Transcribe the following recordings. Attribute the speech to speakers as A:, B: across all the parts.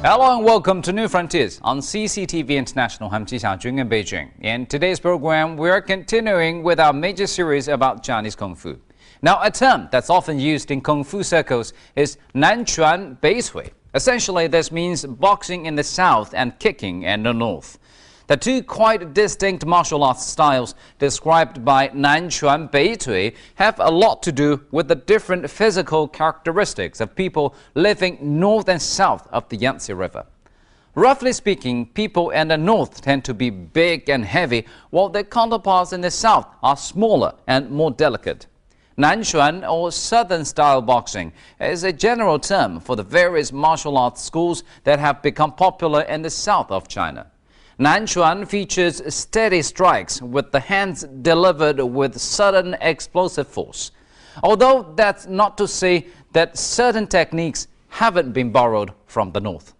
A: Hello and welcome to New Frontiers on CCTV International. I'm Ji Xiaojun in Beijing. In today's program, we're continuing with our major series about Chinese Kung Fu. Now, a term that's often used in Kung Fu circles is Nanquan Beicui. Essentially, this means boxing in the south and kicking in the north. The two quite distinct martial arts styles described by Nanquan Beicui have a lot to do with the different physical characteristics of people living north and south of the Yangtze River. Roughly speaking, people in the north tend to be big and heavy, while their counterparts in the south are smaller and more delicate. Nanquan, or Southern-style boxing, is a general term for the various martial arts schools that have become popular in the south of China. Nanquan features steady strikes with the hands delivered with sudden explosive force. Although that's not to say that certain techniques haven't been borrowed from the north.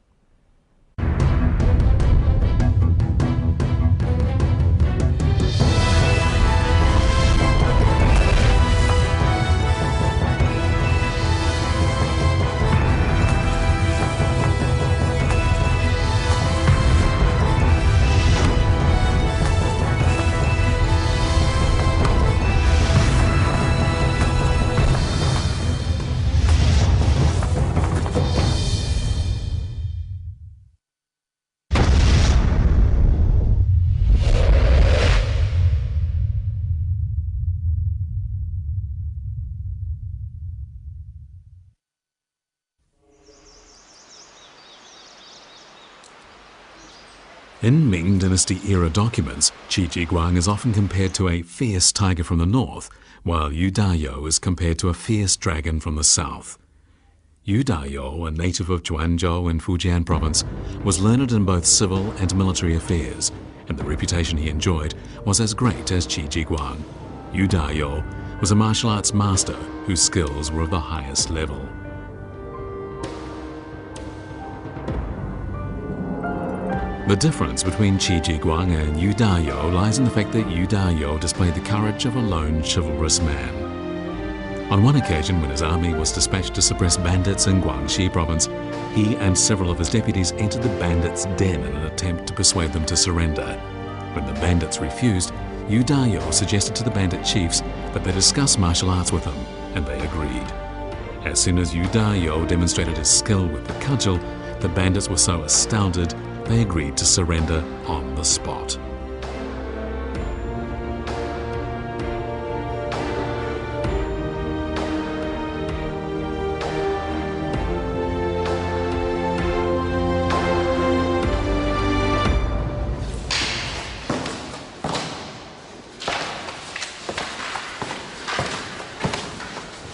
B: In Ming Dynasty era documents, Qi Jiguang is often compared to a fierce tiger from the north, while Yu Dayou is compared to a fierce dragon from the south. Yu Dayou, a native of Zhuangzhou in Fujian province, was learned in both civil and military affairs, and the reputation he enjoyed was as great as Qi Jiguang. Yu Dayou was a martial arts master whose skills were of the highest level. The difference between Qi Jiguang and Yu Dayou lies in the fact that Yu Dayou displayed the courage of a lone chivalrous man. On one occasion, when his army was dispatched to suppress bandits in Guangxi province, he and several of his deputies entered the bandits' den in an attempt to persuade them to surrender. When the bandits refused, Yu Dayou suggested to the bandit chiefs that they discuss martial arts with him, and they agreed. As soon as Yu Dayou demonstrated his skill with the cudgel, the bandits were so astounded they agreed to surrender on the spot.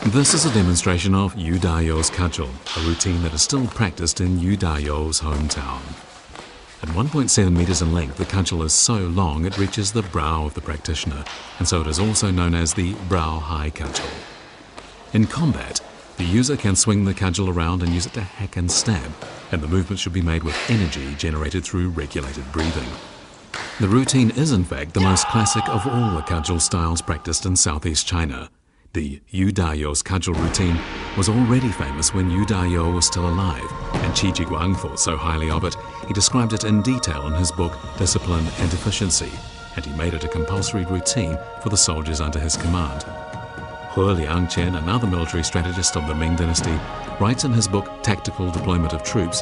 B: This is a demonstration of Yu Dayou's cudgel, a routine that is still practiced in Yu Dayou's hometown. At 1.7 meters in length, the cudgel is so long it reaches the brow of the practitioner, and so it is also known as the brow-high cudgel. In combat, the user can swing the cudgel around and use it to hack and stab, and the movement should be made with energy generated through regulated breathing. The routine is in fact the most classic of all the cudgel styles practiced in southeast China. The Yu Dayou's cudgel routine was already famous when Yu Dayou was still alive, and Qi Jiguang thought so highly of it, he described it in detail in his book Discipline and Efficiency, and he made it a compulsory routine for the soldiers under his command. He Liangqian, another military strategist of the Ming Dynasty, writes in his book Tactical Deployment of Troops,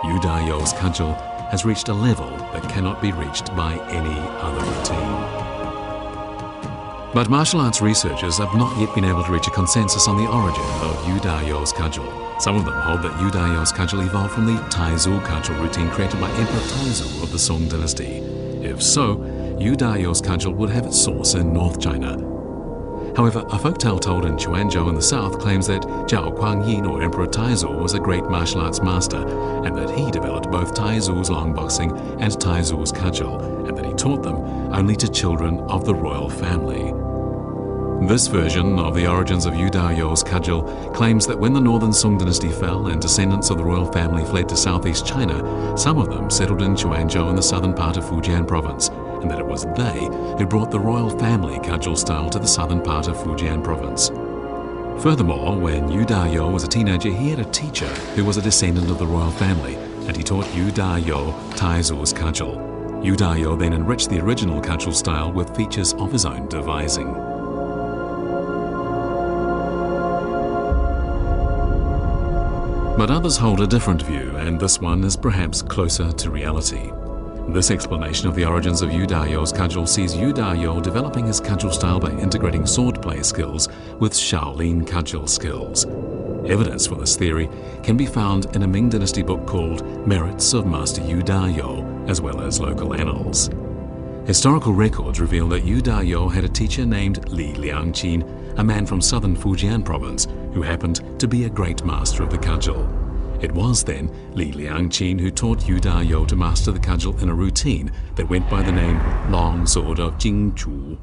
B: Yu Dayou's cudgel has reached a level that cannot be reached by any other routine. But martial arts researchers have not yet been able to reach a consensus on the origin of Yu Dayou's cudgel. Some of them hold that Yu Dayou's cudgel evolved from the Taizu cudgel routine created by Emperor Taizu of the Song dynasty. If so, Yu Dayou's cudgel would have its source in North China. However, a folktale told in Zhuangzhou in the south claims that Zhao Kuangyin, or Emperor Taizu, was a great martial arts master, and that he developed both Taizu's long boxing and Taizu's cudgel, and that he taught them only to children of the royal family. This version of the origins of Yu Dayou's cudgel claims that when the northern Song dynasty fell and descendants of the royal family fled to southeast China, some of them settled in Zhuangzhou in the southern part of Fujian province, and that it was they who brought the royal family cudgel style to the southern part of Fujian province. Furthermore, when Yu Dayou was a teenager, he had a teacher who was a descendant of the royal family, and he taught Yu Da-yo Taizu's cudgel. Yu Da-yo then enriched the original cudgel style with features of his own devising. But others hold a different view, and this one is perhaps closer to reality. This explanation of the origins of Yu Da-yo's cudgel sees Yu Da-yo developing his cudgel style by integrating swordplay skills with Shaolin cudgel skills. Evidence for this theory can be found in a Ming Dynasty book called Merits of Master Yu Da-yo, as well as local annals. Historical records reveal that Yu Da-yo had a teacher named Li Liangqin, a man from southern Fujian province, who happened to be a great master of the cudgel. It was then Li Liangqin who taught Yu Da-yo to master the cudgel in a routine that went by the name Long Sword of Jingchu.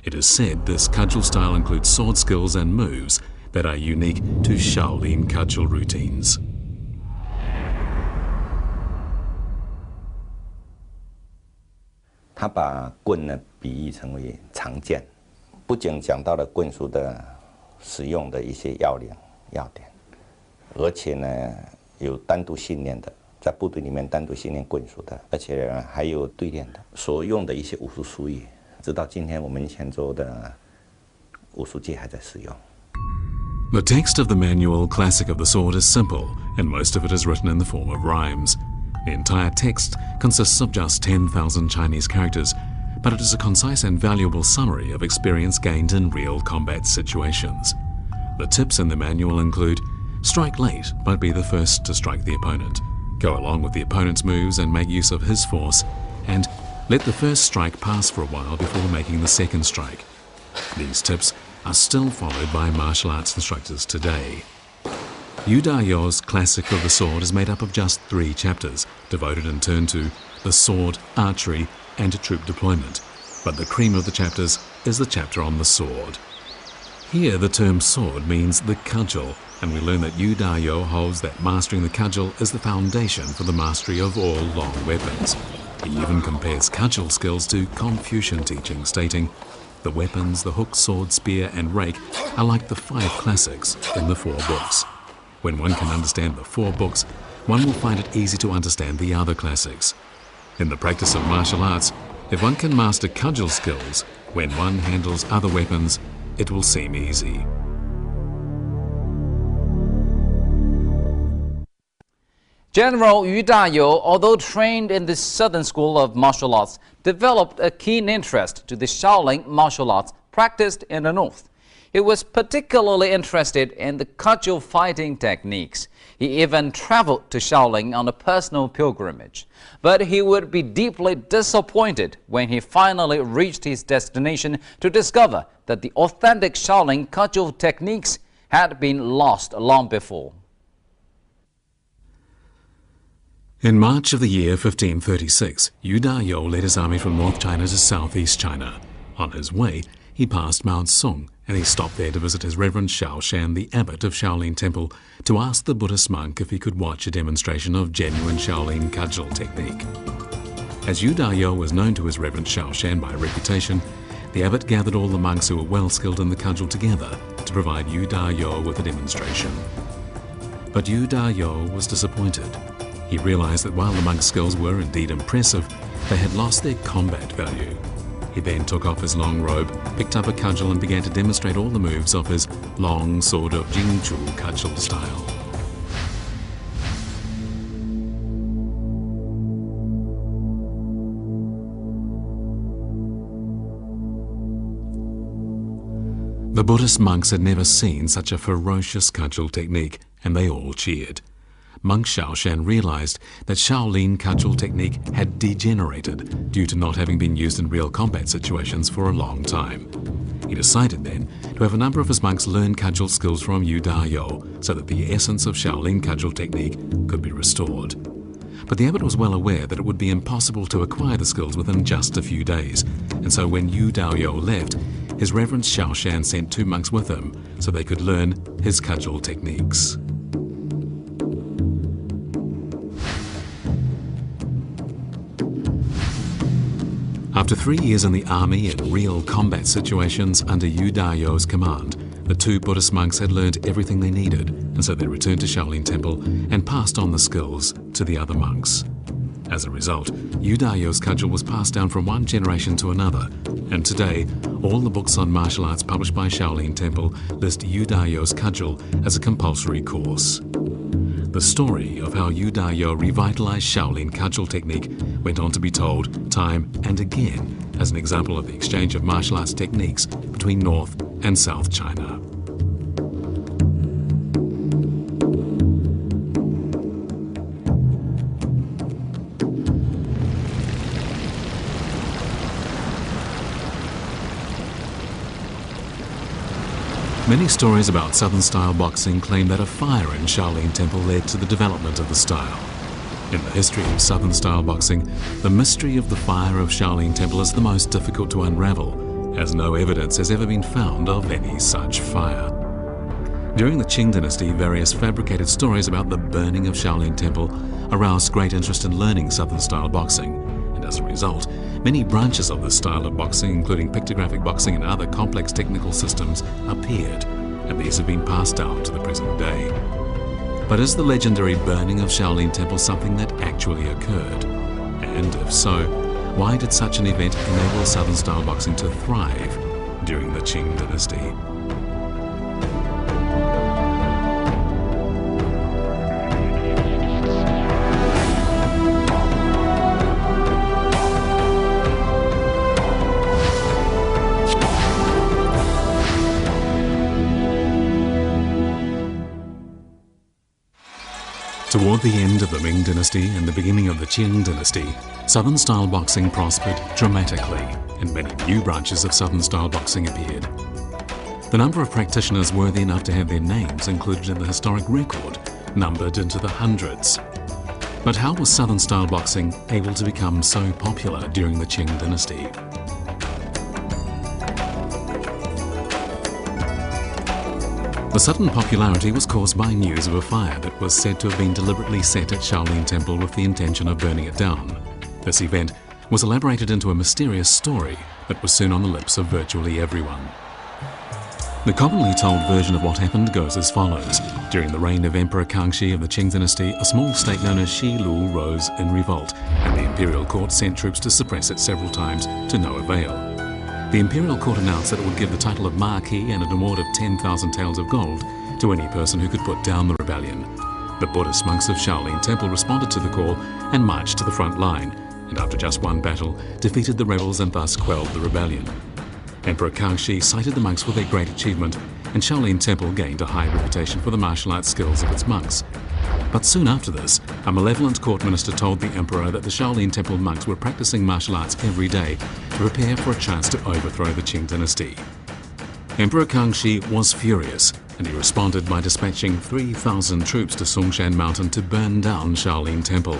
B: It is said this cudgel style includes sword skills and moves that are unique to Shaolin cudgel routines.
C: 他把棍呢比喻成为长剑，不仅讲到了棍术的使用的一些要点，而且呢有单独训练的，在部队里面单独训练棍术的，而且还有对练的，所用的一些武术术语，直到今天我们泉州的武术界还在使用。
B: The text of the manual Classic of the Sword is simple, and most of it is written in the form of rhymes. The entire text consists of just 10,000 Chinese characters, but it is a concise and valuable summary of experience gained in real combat situations. The tips in the manual include: strike late, but be the first to strike the opponent. Go along with the opponent's moves and make use of his force, and let the first strike pass for a while before making the second strike. These tips are still followed by martial arts instructors today. Yu Da-yo's Classic of the Sword is made up of just 3 chapters, devoted in turn to the sword, archery, and troop deployment. But the cream of the chapters is the chapter on the sword. Here the term sword means the cudgel, and we learn that Yu Da-yo holds that mastering the cudgel is the foundation for the mastery of all long weapons. He even compares cudgel skills to Confucian teaching, stating, "The weapons, the hook, sword, spear, and rake are like the 5 classics in the 4 books. When one can understand the 4 books, one will find it easy to understand the other classics. In the practice of martial arts, if one can master cudgel skills, when one handles other weapons, it will seem easy."
A: General Yu Da-yo, although trained in the Southern School of Martial Arts, developed a keen interest to the Shaolin martial arts practiced in the North. He was particularly interested in the cudgel fighting techniques. He even traveled to Shaolin on a personal pilgrimage. But he would be deeply disappointed when he finally reached his destination to discover that the authentic Shaolin cudgel techniques had been lost long before.
B: In March of the year 1536, Yu Da-yo led his army from North China to Southeast China. On his way, he passed Mount Sung, and he stopped there to visit his Reverend Xiao Shan, the abbot of Shaolin Temple, to ask the Buddhist monk if he could watch a demonstration of genuine Shaolin cudgel technique. As Yu Da-yo was known to his Reverend Xiao Shan by reputation, the abbot gathered all the monks who were well skilled in the cudgel together to provide Yu Da-yo with a demonstration. But Yu Da-yo was disappointed. He realized that while the monks' skills were indeed impressive, they had lost their combat value. He then took off his long robe, picked up a cudgel, and began to demonstrate all the moves of his Long Sword of Jingchu cudgel style. The Buddhist monks had never seen such a ferocious cudgel technique, and they all cheered. Monk Xiao Shan realized that Shaolin cudgel technique had degenerated due to not having been used in real combat situations for a long time. He decided then to have a number of his monks learn cudgel skills from Yu Da-yo so that the essence of Shaolin cudgel technique could be restored. But the abbot was well aware that it would be impossible to acquire the skills within just a few days, and so when Yu Da-yo left, his Reverend Xiao Shan sent 2 monks with him so they could learn his cudgel techniques. After 3 years in the army in real combat situations under Yu Da-yo's command, the two Buddhist monks had learned everything they needed, and so they returned to Shaolin Temple and passed on the skills to the other monks. As a result, Yu Dao's cudgel was passed down from one generation to another, and today, all the books on martial arts published by Shaolin Temple list Yu Dao's cudgel as a compulsory course. The story of how Yu Dao revitalized Shaolin cudgel technique went on to be told time and again as an example of the exchange of martial arts techniques between North and South China. Many stories about Southern-style boxing claim that a fire in Shaolin Temple led to the development of the style. In the history of Southern-style boxing, the mystery of the fire of Shaolin Temple is the most difficult to unravel, as no evidence has ever been found of any such fire. During the Qing dynasty, various fabricated stories about the burning of Shaolin Temple aroused great interest in learning Southern-style boxing, and as a result, many branches of this style of boxing, including pictographic boxing and other complex technical systems, appeared, and these have been passed down to the present day. But is the legendary burning of Shaolin Temple something that actually occurred? And if so, why did such an event enable Southern-style boxing to thrive during the Qing dynasty? Toward the end of the Ming dynasty and the beginning of the Qing dynasty, Southern-style boxing prospered dramatically, and many new branches of Southern-style boxing appeared. The number of practitioners worthy enough to have their names included in the historic record numbered into the hundreds. But how was Southern-style boxing able to become so popular during the Qing dynasty? The sudden popularity was caused by news of a fire that was said to have been deliberately set at Shaolin Temple with the intention of burning it down. This event was elaborated into a mysterious story that was soon on the lips of virtually everyone. The commonly told version of what happened goes as follows. During the reign of Emperor Kangxi of the Qing dynasty, a small state known as Xilu rose in revolt, and the imperial court sent troops to suppress it several times to no avail. The imperial court announced that it would give the title of Marquis and an award of 10,000 taels of gold to any person who could put down the rebellion. The Buddhist monks of Shaolin Temple responded to the call and marched to the front line, and after just one battle, defeated the rebels and thus quelled the rebellion. Emperor Kangxi cited the monks for their great achievement, and Shaolin Temple gained a high reputation for the martial arts skills of its monks. But soon after this, a malevolent court minister told the emperor that the Shaolin Temple monks were practicing martial arts every day to prepare for a chance to overthrow the Qing dynasty. Emperor Kangxi was furious, and he responded by dispatching 3,000 troops to Songshan Mountain to burn down Shaolin Temple.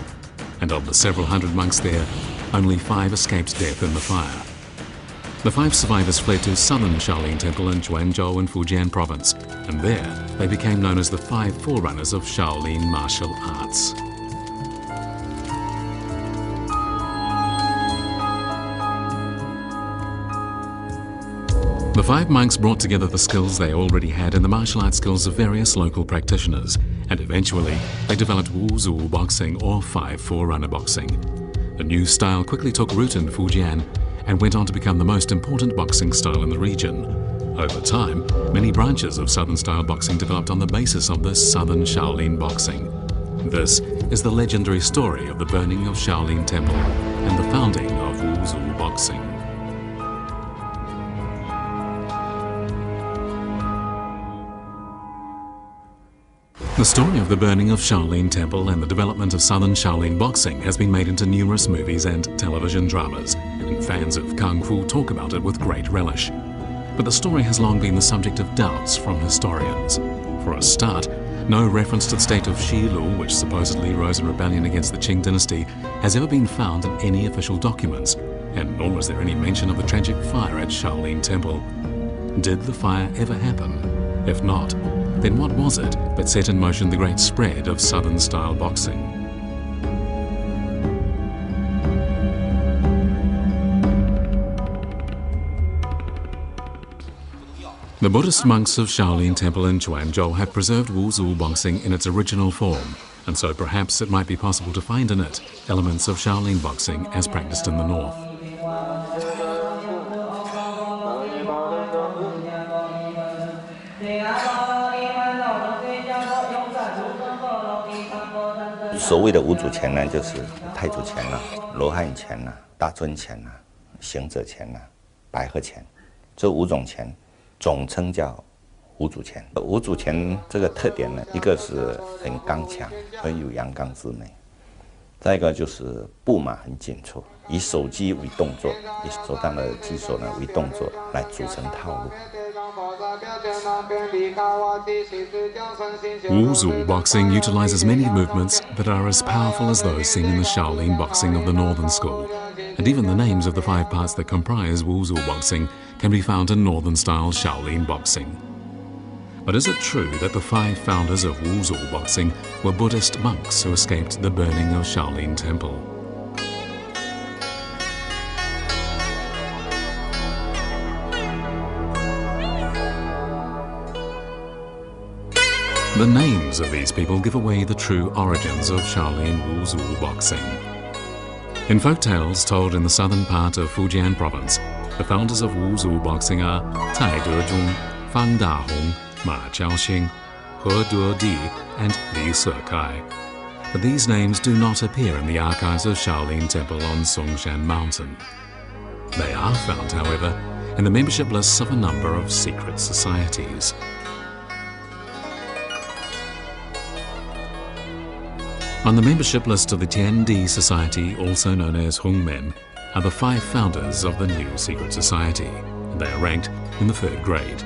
B: And of the several hundred monks there, only 5 escaped death in the fire. The 5 survivors fled to southern Shaolin Temple in Zhuangzhou in Fujian province, and there they became known as the 5 forerunners of Shaolin martial arts. The 5 monks brought together the skills they already had and the martial arts skills of various local practitioners, and eventually they developed Wuzhu boxing or 5 forerunner boxing. The new style quickly took root in Fujian and went on to become the most important boxing style in the region. Over time, many branches of Southern-style boxing developed on the basis of this Southern Shaolin boxing. This is the legendary story of the burning of Shaolin Temple and the founding of Wuzhu boxing. The story of the burning of Shaolin Temple and the development of Southern Shaolin boxing has been made into numerous movies and television dramas, and fans of Kungfu talk about it with great relish. But the story has long been the subject of doubts from historians. For a start, no reference to the state of Xilu, which supposedly rose in rebellion against the Qing dynasty, has ever been found in any official documents, and nor was there any mention of the tragic fire at Shaolin Temple. Did the fire ever happen? If not, then what was it that set in motion the great spread of Southern-style boxing? The Buddhist monks of Shaolin Temple in Quanzhou have preserved Wuzhu boxing in its original form, and so perhaps it might be possible to find in it elements of Shaolin boxing as practiced in the north.
C: 所谓的五祖拳呢，就是太祖拳啦、罗汉拳啦、大尊拳啦、行者拳啦、白鹤拳，这5种拳总称叫五祖拳。五祖拳这个特点呢，一个是很刚强，很有阳刚之美；再一个就是步马很紧凑，以手击为动作，以手上的击手呢为动作来组成套路。
B: Wuzhu boxing utilizes many movements that are as powerful as those seen in the Shaolin boxing of the northern school, and even the names of the 5 parts that comprise Wuzhu boxing can be found in northern-style Shaolin boxing. But is it true that the 5 founders of Wuzhu boxing were Buddhist monks who escaped the burning of Shaolin Temple? The names of these people give away the true origins of Shaolin Wuzhu boxing. In folk tales told in the southern part of Fujian province, the founders of Wuzhu boxing are Cai Dezhong, Fang Dahong, Ma Jiaoxing, He Dedi, and Li Sekai. But these names do not appear in the archives of Shaolin Temple on Songshan Mountain. They are found, however, in the membership lists of a number of secret societies. On the membership list of the Tiandi Society, also known as Hongmen, are the 5 founders of the new secret society, and they are ranked in the 3rd grade.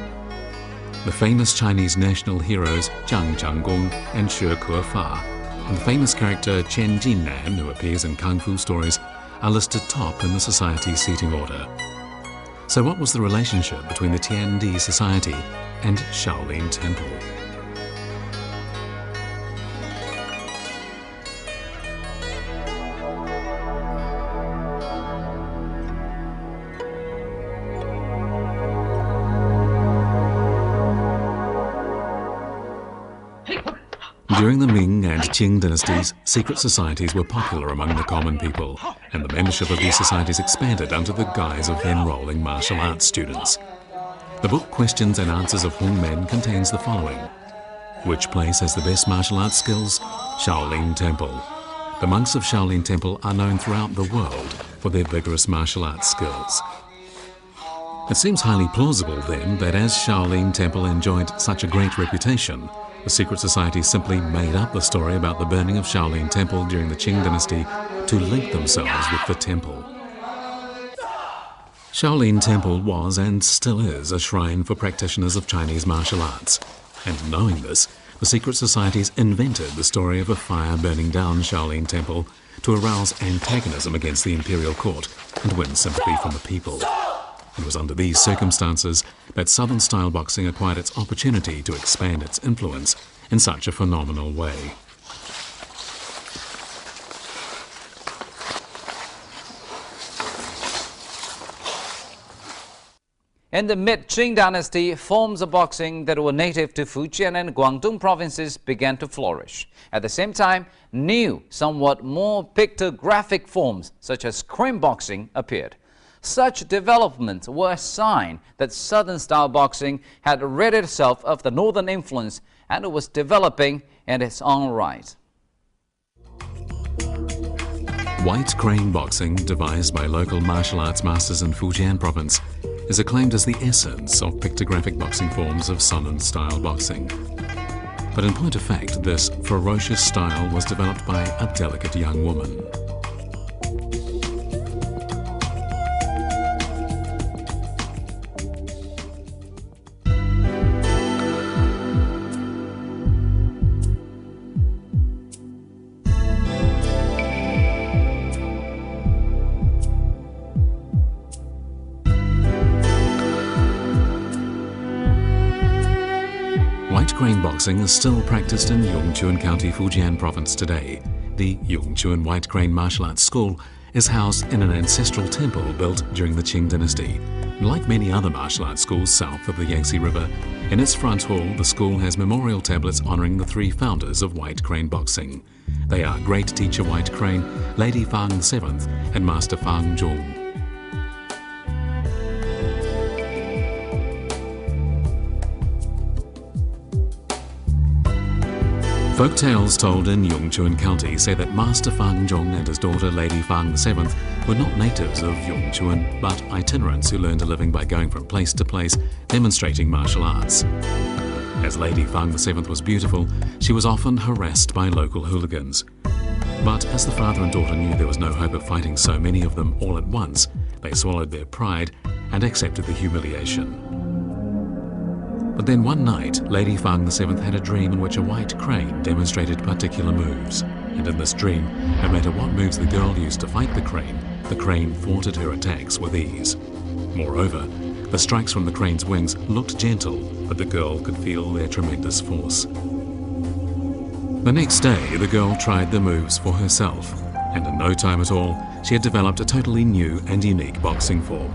B: The famous Chinese national heroes Zhang Jianggong and She Kefa, and the famous character Chen Jinnan, who appears in Kungfu stories, are listed top in the society's seating order. So what was the relationship between the Tiandi Society and Shaolin Temple? During the Ming and Qing dynasties, secret societies were popular among the common people, and the membership of these societies expanded under the guise of enrolling martial arts students. The book Questions and Answers of Hongmen contains the following. Which place has the best martial arts skills? Shaolin Temple. The monks of Shaolin Temple are known throughout the world for their vigorous martial arts skills. It seems highly plausible then that as Shaolin Temple enjoyed such a great reputation, the secret society simply made up the story about the burning of Shaolin Temple during the Qing dynasty to link themselves with the temple. Shaolin Temple was and still is a shrine for practitioners of Chinese martial arts. And knowing this, the secret societies invented the story of a fire burning down Shaolin Temple to arouse antagonism against the imperial court and win sympathy from the people. It was under these circumstances that Southern-style boxing acquired its opportunity to expand its influence in such a phenomenal way.
A: In the mid-Qing dynasty, forms of boxing that were native to Fujian and Guangdong provinces began to flourish. At the same time, new, somewhat more pictographic forms, such as cream boxing, appeared. Such developments were a sign that Southern-style boxing had rid itself of the Northern influence and was developing in its own right.
B: White crane boxing, devised by local martial arts masters in Fujian province, is acclaimed as the essence of pictographic boxing forms of Southern-style boxing. But in point of fact, this ferocious style was developed by a delicate young woman. White crane boxing is still practiced in Yongchuan County, Fujian province today. The Yongchuan White Crane Martial Arts School is housed in an ancestral temple built during the Qing dynasty. Like many other martial arts schools south of the Yangtze River, in its front hall the school has memorial tablets honouring the three founders of White Crane boxing. They are Great Teacher White Crane, Lady Fang VII and Master Fang Zhong. Folk tales told in Yongchuan County say that Master Fang Zhong and his daughter Lady Fang VII were not natives of Yongchuan, but itinerants who learned a living by going from place to place, demonstrating martial arts. As Lady Fang VII was beautiful, she was often harassed by local hooligans. But as the father and daughter knew there was no hope of fighting so many of them all at once, they swallowed their pride and accepted the humiliation. But then one night, Lady Fang VII had a dream in which a white crane demonstrated particular moves. And in this dream, no matter what moves the girl used to fight the crane thwarted her attacks with ease. Moreover, the strikes from the crane's wings looked gentle, but the girl could feel their tremendous force. The next day, the girl tried the moves for herself, and in no time at all, she had developed a totally new and unique boxing form.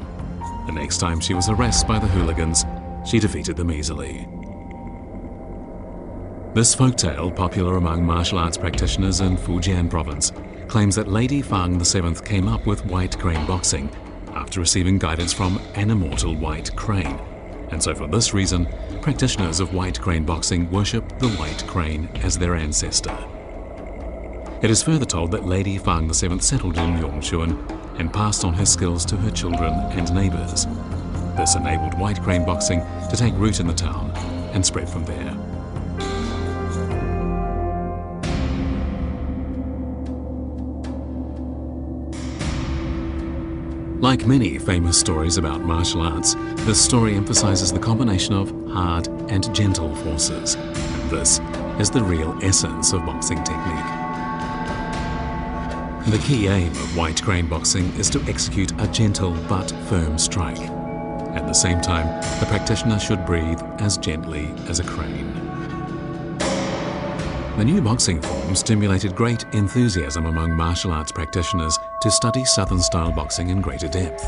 B: The next time she was harassed by the hooligans, she defeated them easily. This folktale, popular among martial arts practitioners in Fujian province, claims that Lady Fang VII came up with white crane boxing after receiving guidance from an immortal white crane. And so for this reason, practitioners of white crane boxing worship the white crane as their ancestor. It is further told that Lady Fang VII settled in Yongchuan and passed on her skills to her children and neighbours. This enabled white crane boxing to take root in the town and spread from there. Like many famous stories about martial arts, this story emphasises the combination of hard and gentle forces. And this is the real essence of boxing technique. The key aim of white crane boxing is to execute a gentle but firm strike. At the same time, the practitioner should breathe as gently as a crane. The new boxing form stimulated great enthusiasm among martial arts practitioners to study Southern-style boxing in greater depth.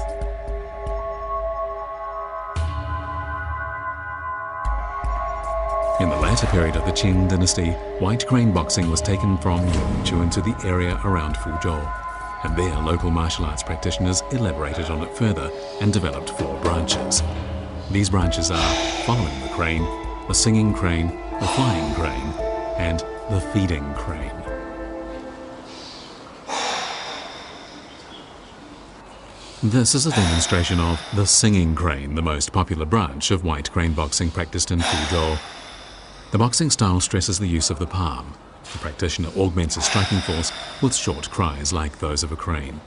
B: In the latter period of the Qing dynasty, white crane boxing was taken from Yongchuan to the area around Fuzhou. And there, local martial arts practitioners elaborated on it further and developed 4 branches. These branches are following the crane, the singing crane, the flying crane, and the feeding crane. This is a demonstration of the singing crane, the most popular branch of white crane boxing practiced in Fuzhou. The boxing style stresses the use of the palm. The practitioner augments his striking force with short cries like those of a crane.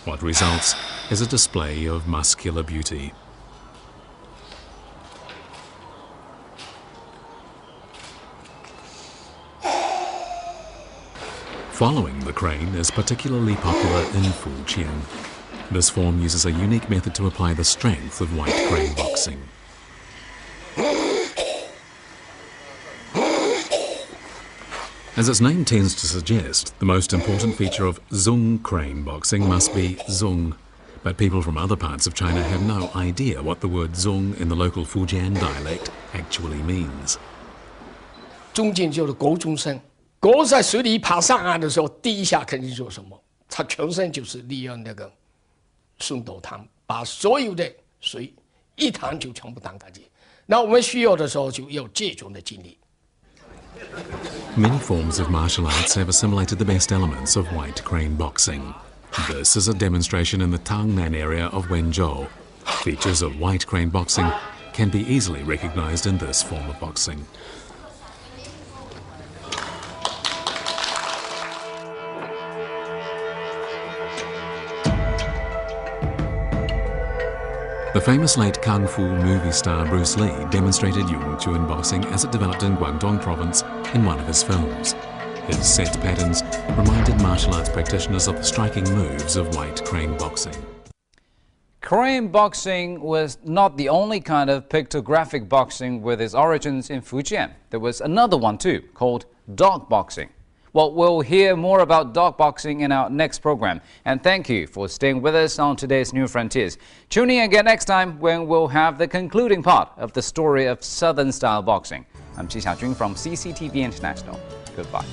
B: What results is a display of muscular beauty. Following the crane is particularly popular in Fujian. This form uses a unique method to apply the strength of white crane boxing. As its name tends to suggest, the most important feature of Zung crane boxing must be Zung. But people from other parts of China have no idea what the word Zung in the local Fujian dialect actually means.
D: 中间就是狗中生，狗在水里爬上岸的时候，第一下肯定做什么？它全身就是利用那个顺斗汤，把所有的水一趟就全部挡干净。那我们需要的时候就有这种的精力。
B: Many forms of martial arts have assimilated the best elements of white crane boxing. This is a demonstration in the Tangnan area of Wenzhou. Features of white crane boxing can be easily recognized in this form of boxing. The famous late Kungfu movie star Bruce Lee demonstrated Yongchuan boxing as it developed in Guangdong province in one of his films. His set patterns reminded martial arts practitioners of the striking moves of white crane boxing.
A: Crane boxing was not the only kind of pictographic boxing with its origins in Fujian. There was another one too, called dog boxing. Well, we'll hear more about dog boxing in our next program. And thank you for staying with us on today's New Frontiers. Tune in again next time when we'll have the concluding part of the story of Southern style boxing. I'm Ji Xiaojun from CCTV International. Goodbye.